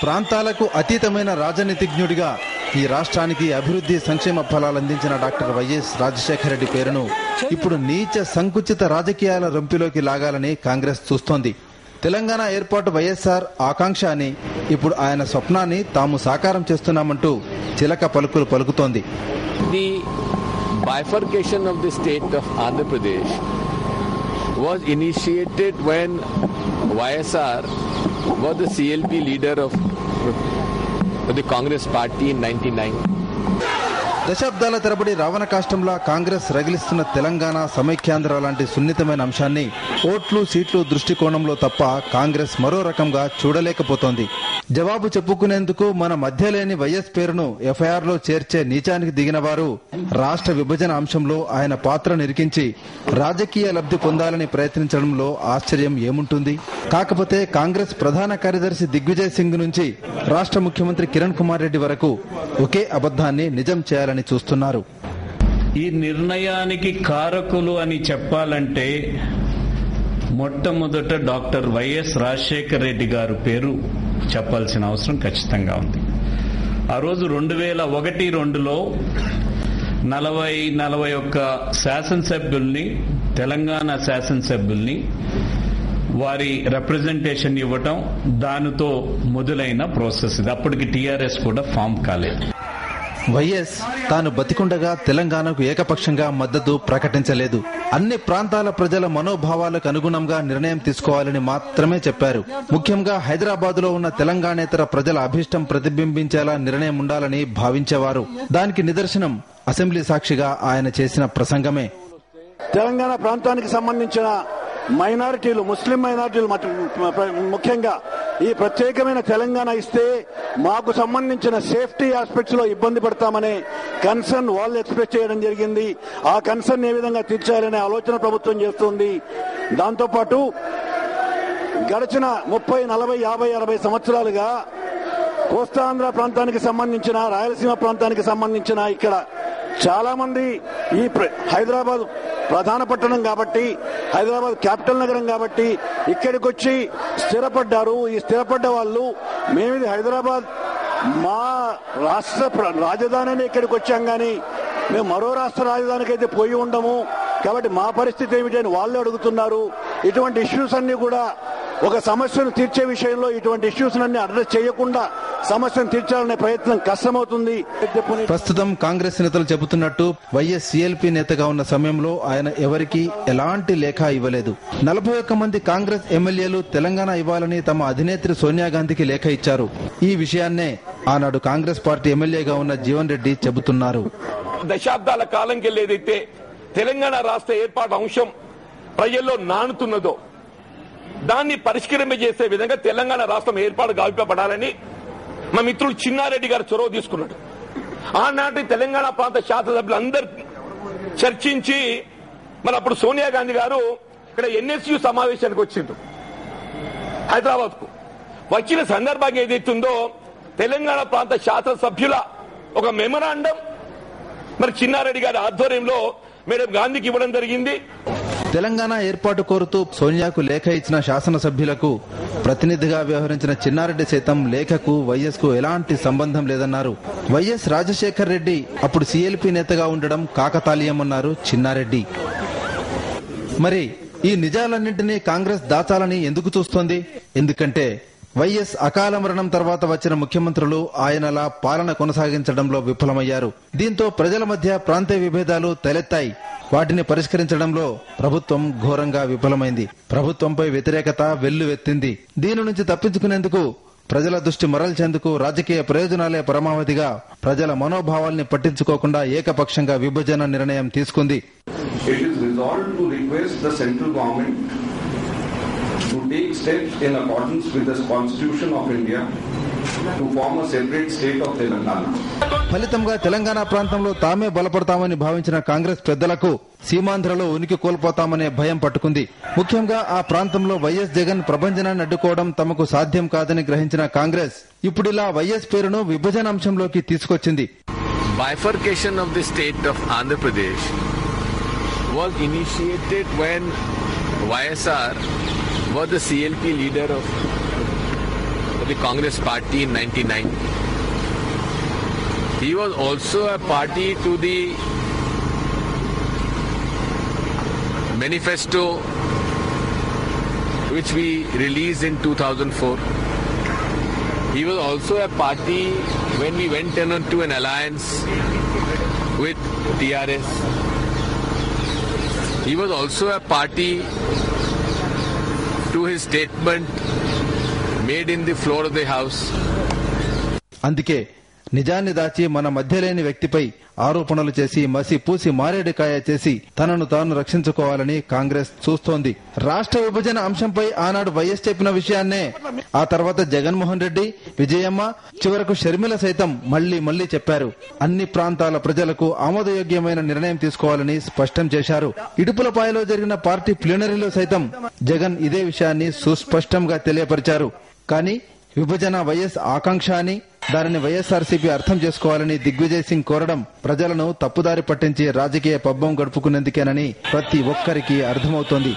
ప్రాంతాలకు అతీతమైన రాజనీతిజ్ఞుడిగా ఈ రాష్ట్రానికి అభివృద్ధి సంక్షేమ ఫలాలు అందించిన డాక్టర్ వైఎస్ రాజశేఖర రెడ్డి పేరును ఇప్పుడు నీచ సంకుచిత రాజకీయాల రొంపిలోకి లాగాలని కాంగ్రెస్ చూస్తోంది. తెలంగాణ ఏర్పాటు వైఎస్ఆర్ ఆకాంక్ష అని, ఇప్పుడు ఆయన స్వప్నాన్ని తాము సాకారం చేస్తున్నామంటూ చిలక పలుకులు పలుకుతోంది. The bifurcation of the state of Andhra Pradesh was initiated when YSR was the CLP leader of the Congress party in 1999. దశాబ్దాల తరబడి రావణ కాష్టంలా కాంగ్రెస్ రగిలిస్తున్న తెలంగాణ సమైక్యాంధ్ర లాంటి సున్నితమైన అంశాన్ని ఓట్లు సీట్లు దృష్టికోణంలో తప్ప కాంగ్రెస్ మరో రకంగా చూడలేకపోతోంది. జవాబు చెప్పుకునేందుకు మన మధ్య లేని వైఎస్ పేరును ఎఫ్ఐఆర్ లో చేర్చే నీచానికి దిగిన వారు రాష్ట్ర విభజన అంశంలో ఆయన పాత్ర నిరికించి రాజకీయ లబ్ధి పొందాలని ప్రయత్నించడంలో ఆశ్చర్యం ఏముంటుంది? కాకపోతే కాంగ్రెస్ ప్రధాన కార్యదర్శి దిగ్విజయ్ సింగ్ నుంచి రాష్ట్ర ముఖ్యమంత్రి కిరణ్ కుమార్ రెడ్డి వరకు ఒకే అబద్ధాన్ని నిజం చేయాలని చూస్తున్నారు. ఈ నిర్ణయానికి కారకులు అని చెప్పాలంటే మొట్టమొదట డాక్టర్ వైఎస్ రాజశేఖర రెడ్డి గారు పేరు చెప్పాల్సిన అవసరం ఖచ్చితంగా ఉంది. ఆ రోజు 2001-2లో 41 శాసనసభ్యుల్ని, తెలంగాణ శాసనసభ్యుల్ని వారి రిప్రజెంటేషన్ ఇవ్వటం, దానితో మొదలైన ప్రాసెస్ ఇది. అప్పటికి టీఆర్ఎస్ కూడా ఫామ్ కాలేదు. వైఎస్ తాను బతికుండగా తెలంగాణకు ఏకపక్షంగా మద్దతు ప్రకటించలేదు. అన్ని ప్రాంతాల ప్రజల మనోభావాలకు అనుగుణంగా నిర్ణయం తీసుకోవాలని మాత్రమే చెప్పారు. ముఖ్యంగా హైదరాబాద్ లో ఉన్న తెలంగాణేతర ప్రజల అభీష్టం ప్రతిబింబించేలా నిర్ణయం ఉండాలని భావించేవారు. దానికి నిదర్శనం అసెంబ్లీ సాక్షిగా ఆయన చేసిన ప్రసంగమే. తెలంగాణ ప్రాంతానికి సంబంధించిన మైనారిటీలు, ముస్లిం మైనారిటీలు ముఖ్యంగా ఈ ప్రత్యేకమైన తెలంగాణ ఇస్తే మాకు సంబంధించిన సేఫ్టీ ఆస్పెక్ట్స్ లో ఇబ్బంది పడతామనే కన్సర్న్ వాళ్ళు ఎక్స్ప్రెస్ చేయడం జరిగింది. ఆ కన్సర్న్ ఏ విధంగా తీర్చాలనే ఆలోచన ప్రభుత్వం చేస్తుంది. దాంతోపాటు గడిచిన 30, 40, 50, 60 సంవత్సరాలుగా కోస్తాంధ్ర ప్రాంతానికి సంబంధించిన, రాయలసీమ ప్రాంతానికి సంబంధించిన ఇక్కడ చాలా మంది ఈ హైదరాబాద్ ప్రధాన పట్టణం కాబట్టి, హైదరాబాద్ క్యాపిటల్ నగరం కాబట్టి ఇక్కడికి వచ్చి స్థిరపడ్డారు. ఈ స్థిరపడ్డ వాళ్ళు మేమిది హైదరాబాద్ మా రాష్ట్ర రాజధాని ఇక్కడికి వచ్చాం, కానీ మేము మరో రాష్ట్ర రాజధానికి అయితే పోయి ఉండము, కాబట్టి మా పరిస్థితి ఏమిటి అని వాళ్ళు అడుగుతున్నారు. ఇటువంటి ఇష్యూస్ అన్ని కూడా ఒక సమస్యను తీర్చే విషయంలో ఇటువంటి ఇష్యూస్ అన్ని అడ్రస్ చేయకుండా సమస్యను తీర్చాలనే ప్రయత్నం కష్టమవుతుంది. ప్రస్తుతం కాంగ్రెస్ నేతలు చెబుతున్నట్టు వైఎస్ సిఎల్పి నేతగా ఉన్న సమయంలో ఆయన ఎవరికీ ఎలాంటి లేఖ ఇవ్వలేదు. 41 మంది కాంగ్రెస్ ఎమ్మెల్యేలు తెలంగాణ ఇవ్వాలని తమ అధినేత్రి సోనియా గాంధీకి లేఖ ఇచ్చారు. ఈ విషయాన్నే ఆనాడు కాంగ్రెస్ పార్టీ ఎమ్మెల్యేగా ఉన్న జీవన్ రెడ్డి చెబుతున్నారు. దశాబ్దాల కాలంకి ఏదైతే తెలంగాణ రాష్ట్ర ఏర్పాటు అంశం ప్రజల్లో నానుతున్నదో దాన్ని పరిష్కరింపజేసే విధంగా తెలంగాణ రాష్ట్రం ఏర్పాటు గావింపబడాలని మా మిత్రుడు చిన్నారెడ్డి గారు చొరవ తీసుకున్నాడు. ఆనాటి తెలంగాణ ప్రాంత శాసనసభ్యులందరూ చర్చించి మరి అప్పుడు సోనియా గాంధీ గారు ఇక్కడ ఎన్ఎస్యు సమావేశానికి వచ్చిండ్రు హైదరాబాద్ కు. వచ్చిన సందర్భంగా ఏదైతుందో తెలంగాణ ప్రాంత శాసనసభ్యుల ఒక మెమరాండం మరి చిన్నారెడ్డి గారి ఆధ్వర్యంలో మేడం గాంధీకి ఇవ్వడం జరిగింది. తెలంగాణ ఏర్పాటు కోరుతూ సోనియాకు లేఖ ఇచ్చిన శాసనసభ్యులకు ప్రతినిధిగా వ్యవహరించిన చిన్నారెడ్డి సైతం లేఖకు వైఎస్ కు ఎలాంటి సంబంధం లేదన్నారు. వైఎస్ రాజశేఖర్ రెడ్డి అప్పుడు సిఎల్పి నేతగా ఉండడం కాకతాళీయమన్నారు చిన్నారెడ్డి. మరి ఈ నిజాలన్నింటినీ కాంగ్రెస్ దాచాలని ఎందుకు చూస్తోంది? ఎందుకంటే వైఎస్ అకాల మరణం తర్వాత వచ్చిన ముఖ్యమంత్రులు ఆయనలా పాలన కొనసాగించడంలో విఫలమయ్యారు. దీంతో ప్రజల మధ్య ప్రాంతీయ విభేదాలు తలెత్తాయి. వాటిని పరిష్కరించడంలో ప్రభుత్వం ఘోరంగా విఫలమైంది. ప్రభుత్వంపై వ్యతిరేకత వెల్లువెత్తింది. దీని నుంచి తప్పించుకునేందుకు, ప్రజల దృష్టి మరల్చేందుకు రాజకీయ ప్రయోజనాలే పరమావధిగా ప్రజల మనోభావాల్ని పట్టించుకోకుండా ఏకపక్షంగా విభజన నిర్ణయం తీసుకుంది. To take steps in accordance with the Constitution of India to form a separate state of Telangana. ఫలితంగా తెలంగాణ ప్రాంతంలో తామే బలపడతామని భావించిన కాంగ్రెస్ పెద్దలకు సీమాంధ్రలో ఉనికి కోల్పోతామనే భయం పట్టుకుంది. ముఖ్యంగా ఆ ప్రాంతంలో వైఎస్ జగన్ ప్రభంజనాన్ని అడ్డుకోవడం తమకు సాధ్యం కాదని గ్రహించిన కాంగ్రెస్ ఇప్పుడిలా వైఎస్ పేరును విభజన అంశంలోకి తీసుకొచ్చింది. Bifurcation of the state of Andhra Pradesh was initiated when YSR was the CLP leader of the of the Congress party in 99. He was also a party to the manifesto which we released in 2004. He was also a party when we went into an alliance with TRS. He was also a party to his statement made in the floor of the house. అందుకే నిజాన్ని దాచి మన మధ్య లేని వ్యక్తిపై ఆరోపణలు చేసి మసి పూసి మారేడుకాయ చేసి తనను తాను రక్షించుకోవాలని కాంగ్రెస్ చూస్తోంది. రాష్ట్ర విభజన అంశంపై ఆనాడు వైఎస్ చెప్పిన విషయాన్నే ఆ తర్వాత జగన్మోహన్ రెడ్డి, విజయమ్మ, చివరకు షర్మిల సైతం మళ్లీ చెప్పారు. అన్ని ప్రాంతాల ప్రజలకు ఆమోదయోగ్యమైన నిర్ణయం తీసుకోవాలని స్పష్టం చేశారు. ఇడుపులపాయలో జరిగిన పార్టీ ప్లీనరీలో సైతం జగన్ ఇదే విషయాన్ని సుస్పష్టంగా తెలియపరిచారు. కానీ విభజన వైఎస్ ఆకాంక్ష అని, దానిని వైఎస్ఆర్సీపీ అర్థం చేసుకోవాలని దిగ్విజయ్ సింగ్ కోరడం ప్రజలను తప్పుదారి పట్టించి రాజకీయ పబ్బం గడుపుకునేందుకేనని ప్రతి ఒక్కరికి అర్థమవుతోంది.